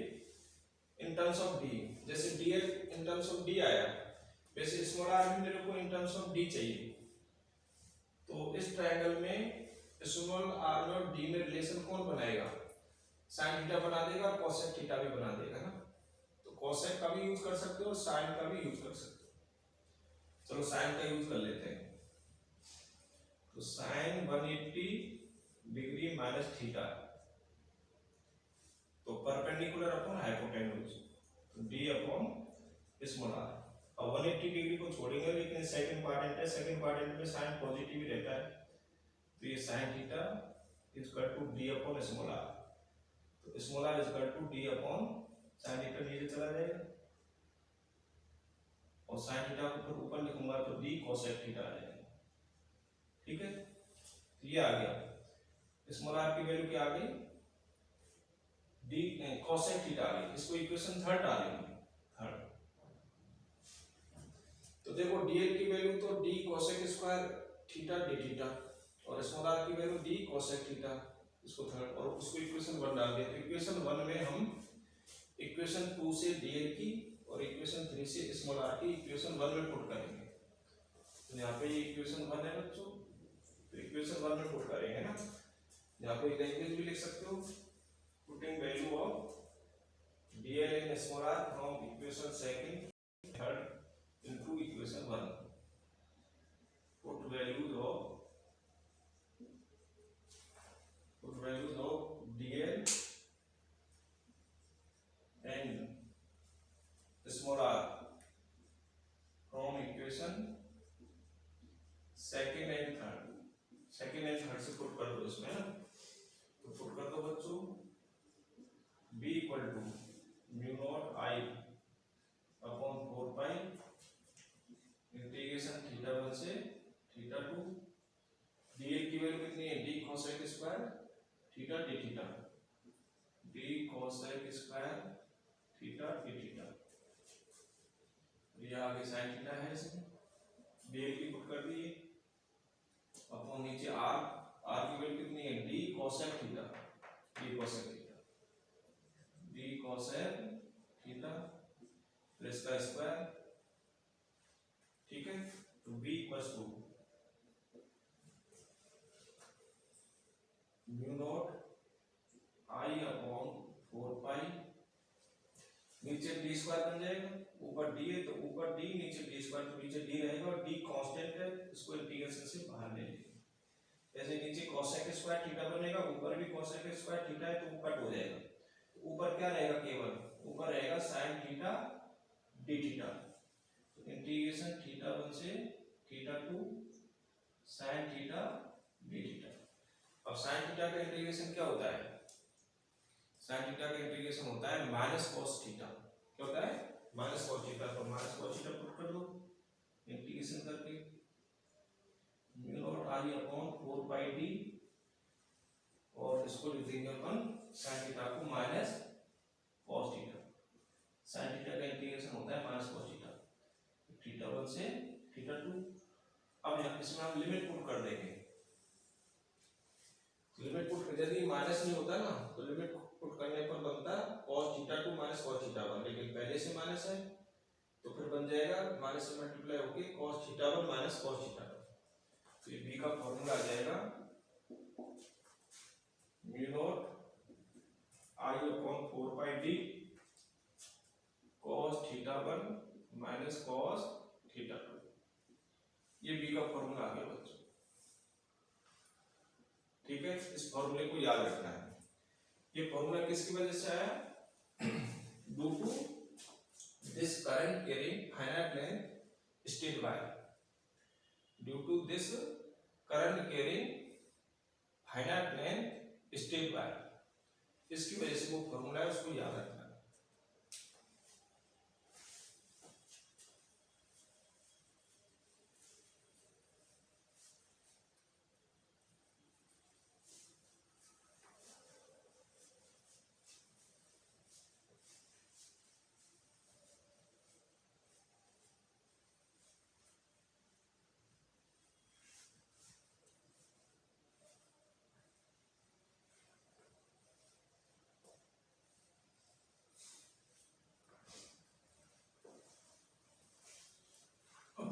इन टर्म्स ऑफ डी, जैसे DL in terms of D आया, वैसे स्मॉल आर भी मेरे को इन टर्म्स ऑफ डी चाहिए। तो इस ट्रायंगल में स्मॉल आर में और डी में रिलेशन कौन बनाएगा? साइन थीटा बना देगा और कोसेक थीटा भी बना देगा ना। तो कोसेक का भी यूज कर सकते हो और साइन का भी यूज कर सकते हो। चलो साइन का यूज कर लेते हैं। तो साइन 180 डिग्री माइनस थीटा, तो परपेंडिकुलर अपॉन हाइपोटेन्यूज, तो डी अपॉन स्मॉल आर। अब 180 डिग्री को छोड़ेंगे, लेकिन सेकंड क्वाड्रेंट है, सेकंड क्वाड्रेंट में साइन पॉजिटिव ही रहता है, तो ये sine theta is equal to D upon small R. तो small R is equal to D upon sine theta, नीचे चला जाएगा और साइन थीटा को फिर ऊपर लिखूंगा तो डी कोसेक थीटा आ जाएगा। ठीक है, तो ये आ गया। स्मॉल आर की वैल्यू क्या आ गई? डी कोसेक थीटा आ गई। इसको इक्वेशन थर्ड डालेंगे, थर्ड। तो देखो डीएल की वैल्यू तो D cosec square theta D theta, और स्मॉल आर की वैल्यू डी कोसेक थीटा, इसको थर्ड, और उसको इक्वेशन 1 डाल दिया। तो इक्वेशन 1 में हम इक्वेशन 2 से डीएल की और इक्वेशन 3 से स्मॉल आर की इक्वेशन 1 में पुट करेंगे। तो यहाँ पे ये इक्वेशन 1 है बच्चों, तो इक्वेशन 1 में पुट करेंगे ना। यहाँ पे लैंग्वेज भी लिख सकते हो, putting value of d l in small r from equation second third into equation 1। Put values of dl and small r from equation second and third से पुट कर दो इसमें ना। तो पुट कर दो बच्चों, b equal to mu naught i upon 4 pi integration theta 1 से थीटा 2। dl की वैल्यू कितनी है? d cosec square theta D theta, d cosec square theta D theta. ये आगे साइन थीटा है, इसमें डीएल की पुट कर दिए अपॉन नीचे आर, आर की वैल्यू कितनी है? D cosec theta, d cosec theta, d cosec theta plus का स्क्वायर। ठीक है, तो b equals to mu naught I upon 4 pi, नीचे डी स्क्वायर बन जाएगा, ऊपर डी है तो ऊपर डी, नीचे डी स्क्वायर तो नीचे डी रहेगा, और डी कांस्टेंट है, इसको इंटीग्रेशन से बाहर ले लेंगे। जैसे नीचे कोसेक स्क्वायर थीटा बनेगा, ऊपर भी कोसेक स्क्वायर थीटा है, तो कट हो जाएगा। तो ऊपर क्या रहेगा? केवल ऊपर रहेगा साइन थीटा डी थीटा, तो इंटीग्रेशन थीटा 1 से theta 2 sine theta D theta. अब साइन थीटा का इंटीग्रेशन क्या होता है? साइन थीटा का इंटीग्रेशन होता है माइनस कॉस थीटा। क्या होता है? Minus cos theta. तो माइनस कॉस थीटा पुट कर दो इंटीग्रेशन करके, mu naught I upon 4 pi D, और इसको लिख देंगे अपन साइन थीटा को minus cos theta. Sine theta का इंटीग्रेशन होता है माइनस कॉस थीटा, थीटा 1 से थीटा 2। अब यहाँ इसमें हम लिमिट पुट कर देंगे। लिमिट पुट यदि माइनस नहीं होता ना, तो लिमिट पुट करने पर बनता cos theta 2 minus cos theta 1, लेकिन पहले से माइनस है तो फिर बन जाएगा माइनस से मल्टीप्लाई होके cos theta 1 minus cos theta 2। तो ये b का फॉर्मूला आ जाएगा mu naught i upon 4 pi d cos theta 1 minus cos theta 2। ये b का फॉर्मूला आ गया बच्चों। ठीक है, इस फॉर्मूले को याद रखना है। ये फॉर्मूला किसकी वजह से आया? Due to this current carrying finite length straight wire, due to this current carrying finite length straight wire, इसकी वजह से वो फॉर्मूला है, उसको याद रखना है।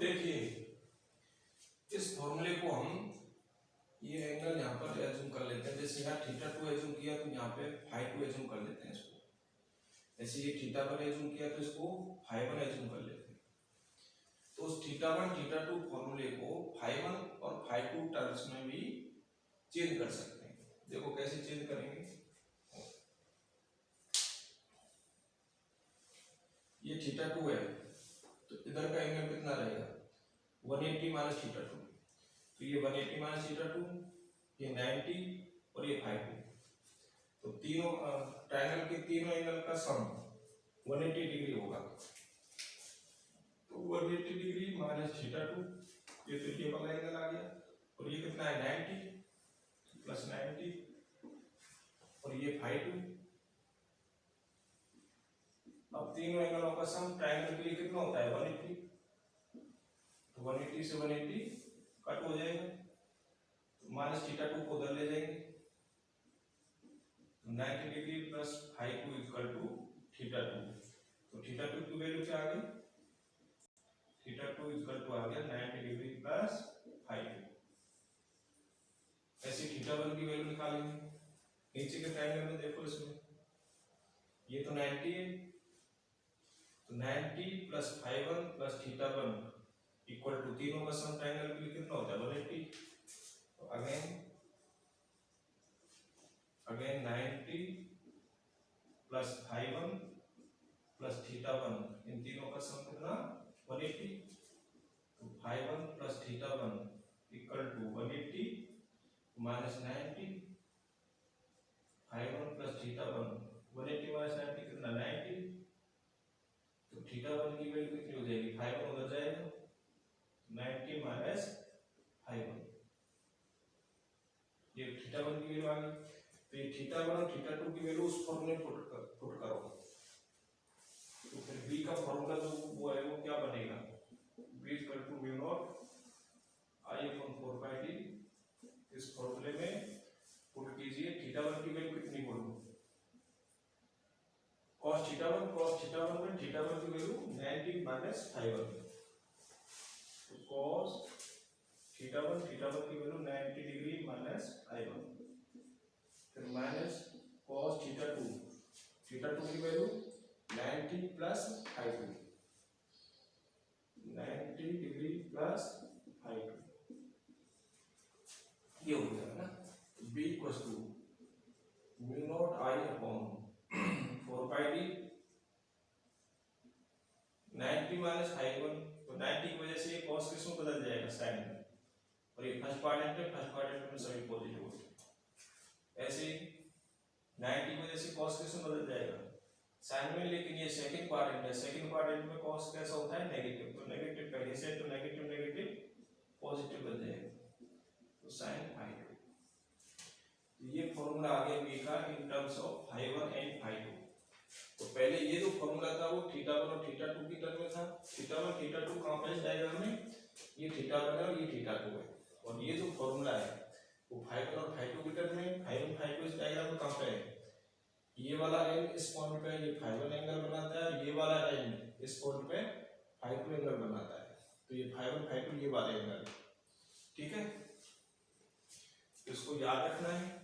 देखिए इस फॉर्मूले को हम ये एंगल यहाँ पर एज्यूम कर लेते हैं, जैसे यहाँ θ2 एज्यूम किया तो यहाँ पे φ2 एज्यूम कर लेते हैं इसको, ऐसे ये θ1 एज्यूम किया तो इसको φ1 एज्यूम कर लेते हैं। तो उस θ1 θ2 फॉर्मूले को φ1 और φ2 टर्म्स में भी चेंज कर सकते हैं। देखो कैसे चेंज करेंगे, ये θ2 है तो इधर का एंगल कितना रहेगा 180 माइनस θ2, तो ये 180 माइनस θ2, ये 90 और ये φ2, तो तीनों ट्रायंगल के तीनों एंगल का सम 180 डिग्री होगा। तो 180 डिग्री माइनस θ2, ये तो ये वाला एंगल आ गया, और ये कितना है 90 प्लस 90 और ये φ2। अब तीनों एंगलों का सम ट्रायंगल के लिए कितना होता है 180, तो 180 से 180 कट हो जाएगा, तो माइनस θ2 को उधर ले जाएंगे, 90 डिग्री प्लस φ2 इक्वल टू θ2, तो θ2 की वैल्यू क्या आ गई, θ2 इक्वल टू आ गया 90 डिग्री प्लस φ2। ऐसे θ1 की वैल्यू निकालेंगे, नीचे के ट्रायंगल में देखो इसमें ये तो 90 है, तो 90 प्लस φ1 प्लस θ1 इक्वल टू तीनों का सम ट्रायंगल के लिए कितना होता है 180, तो अगेन 90 प्लस φ1 प्लस θ1, इन तीनों का सम कितना 180, तो φ1 plus θ1 equal to 180 minus 90, φ1 plus θ1 180 minus 90 कितना 90, तो θ1 की वैल्यू कितनी हो जाएगी, φ1 उधर जाएगा 90 माइनस φ1, ये θ1 की वैल्यू आ गई। तो ये θ1 और θ2 की वैल्यू उस फॉर्मूले में पुट करो, तो फिर b का फॉर्मूला जो वो है वो क्या बनेगा, b equal to mu naught I upon 4πd, इस फॉर्मूले में पुट कीजिए, θ1 की वैल्यू कितनी बोलो cos θ1 में θ1 की वैल्यू 90 माइनस φ1, तो cos θ1 की वैल्यू 90 डिग्री माइनस φ1, फिर माइनस cos θ2 की वैल्यू 90 प्लस φ2, 90 डिग्री प्लस φ2, ये हो गया ना। b equals to mu naught I upon 4πd 90 minus φ1, तो 90 की वजह से ये cos किस में बदल जाएगा sin में, और ये फर्स्ट क्वाड्रेंट में सभी पॉजिटिव होते हैं। ऐसे 90 की वजह से cos किस में बदल जाएगा sin में, लेकिन ये सेकंड क्वाड्रेंट में cos कैसा होता है नेगेटिव, तो नेगेटिव पहले से तो नेगेटिव पॉजिटिव बन जाएगा, तो sin φ2। तो ये फॉर्मूला आ गया b का इन टर्म्स ऑफ φ1 एंड φ2। तो पहले ये जो फॉर्मूला था वो θ1 और θ2 की टर्म में था, θ1 θ2 कहां पे इस डायग्राम में, ये θ1 है और ये θ2 है, और ये जो फॉर्मूला है वो φ1 और φ2 की टर्म में, φ1 φ2 इस डायग्राम में कहां पे है, ये वाला एंड इस पॉइंट पे ये φ1 एंगल बनाता है, ये वाला एंड इस पॉइंट पे φ2 एंगल बनाता है, तो ये φ1 φ2 ये वाला एंगल, ठीक है। इसको याद रखना है,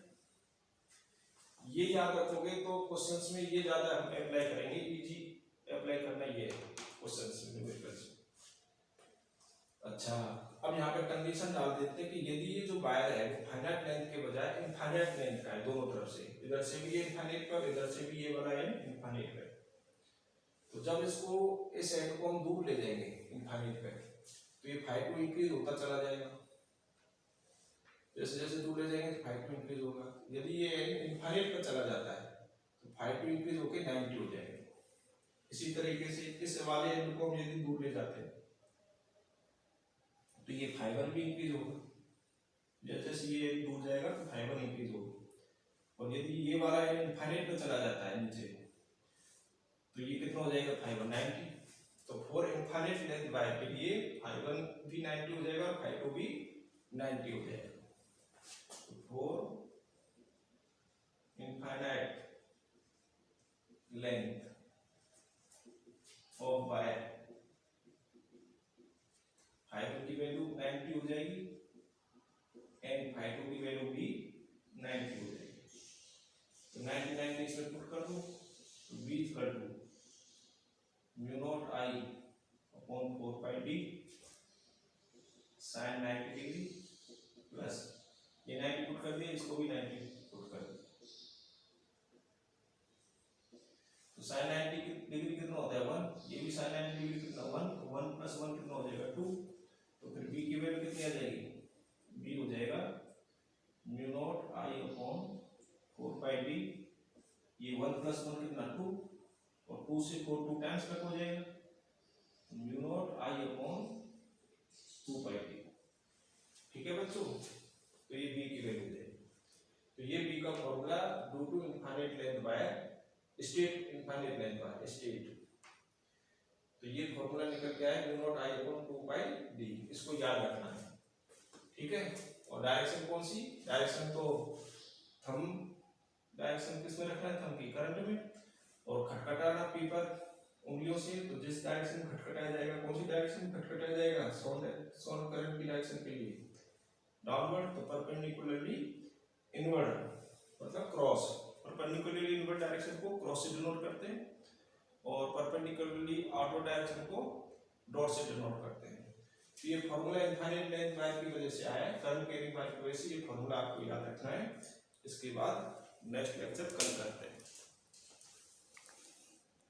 ये याद रखोगे तो क्वेश्चंस में ये ज्यादा हम अप्लाई करेंगे, इजी अप्लाई करना ये है क्वेश्चंस में न्यूमेरिकल्स। अच्छा, अब यहाँ पे कंडीशन डाल देते हैं कि यदि ये जो वायर है वो फाइनाइट लेंथ के बजाय इनफाइनाइट लेंथ का है, दोनों तरफ से, इधर से भी ये इनफाइनाइट पर, इधर से भी ये वाला है इनफाइनाइट पर, तो जब इसको इस एंड को हम दूर ले जाएंगे इनफाइनाइट पे, तो ये φ2 इंक्रीज होता चला जाएगा, जैसे जैसे दूर ले जाएंगे तो φ2 इंक्रीज होगा। यदि ये इनफाइनाइट पर चला जाता है तो φ2 इंक्रीज होकर 90 हो जाएगा। इसी तरीके से इस वाले एंड को हम यदि दूर ले जाते हैं तो ये φ1 भी इंक्रीज होगा, जैसे जैसे ये दूर जाएगा तो φ1 इंक्रीज होगा, और यदि ये वाला एंड इनफाइनाइट पर चला जाता है नीचे तो ये कितना हो जाएगा φ1 90, तो फॉर इनफाइनाइट लेंथ वायर के लिए φ1 भी 90 हो जाएगा और φ2 भी 90 हो जाएगा। For infinite length of wire value 90 हो जाएगी एंड फाई 2 की वैल्यू भी 90 हो जाएगी। तो 99 इसमें पुट कर दो तो b equal to mu naught I upon 4 pi d sin 90 degree plus ये 90 पुट कर दिया, इसको भी 90 पुट कर दिया। तो sin 90 डिग्री कितना होता है 1, ये भी sin 90 डिग्री कितना 1, तो 1 प्लस 1 कितना हो जाएगा 2। तो फिर b की वैल्यू कितनी आ जाएगी, b हो जाएगा mu naught I upon 4 pi d, ये 1 प्लस 1 कितना 2 और 2 से 4 2 टाइम्स कट हो जाएगा, mu naught I upon 2 pi d। ठीक है बच्चों, तो ये b की वैल्यू है। तो ये b का formula due to infinite length by state infinite length by state. तो ये फॉर्मूला निकल के आया mu naught I upon 2 pi d, इसको याद रखना है। ठीक है, और डायरेक्शन कौन सी, डायरेक्शन तो थंब डायरेक्शन किस में रखना है, थंब की करंट में, और खटखटाना पेपर उंगलियों से, तो जिस डायरेक्शन में खटखटाया जाएगा, कौन सी डायरेक्शन में खटखटाया जाएगा, साउंड करंट की डायरेक्शन के लिए डाउनवर्ड, तो परपेंडिकुलरली इनवर्ड मतलब क्रॉस, परपेंडिकुलरली इनवर्ड डायरेक्शन को क्रॉस से डिनोट करते हैं और perpendicularly outward direction co dot से डिनोट करते हैं। तो ये फार्मूला इनफाइनाइट लेंथ वायर की वजह से आया है, करंट कैरिंग वायर की वजह से, ये फार्मूला आपको याद रखना है। इसके बाद नेक्स्ट लेक्चर कल करते हैं।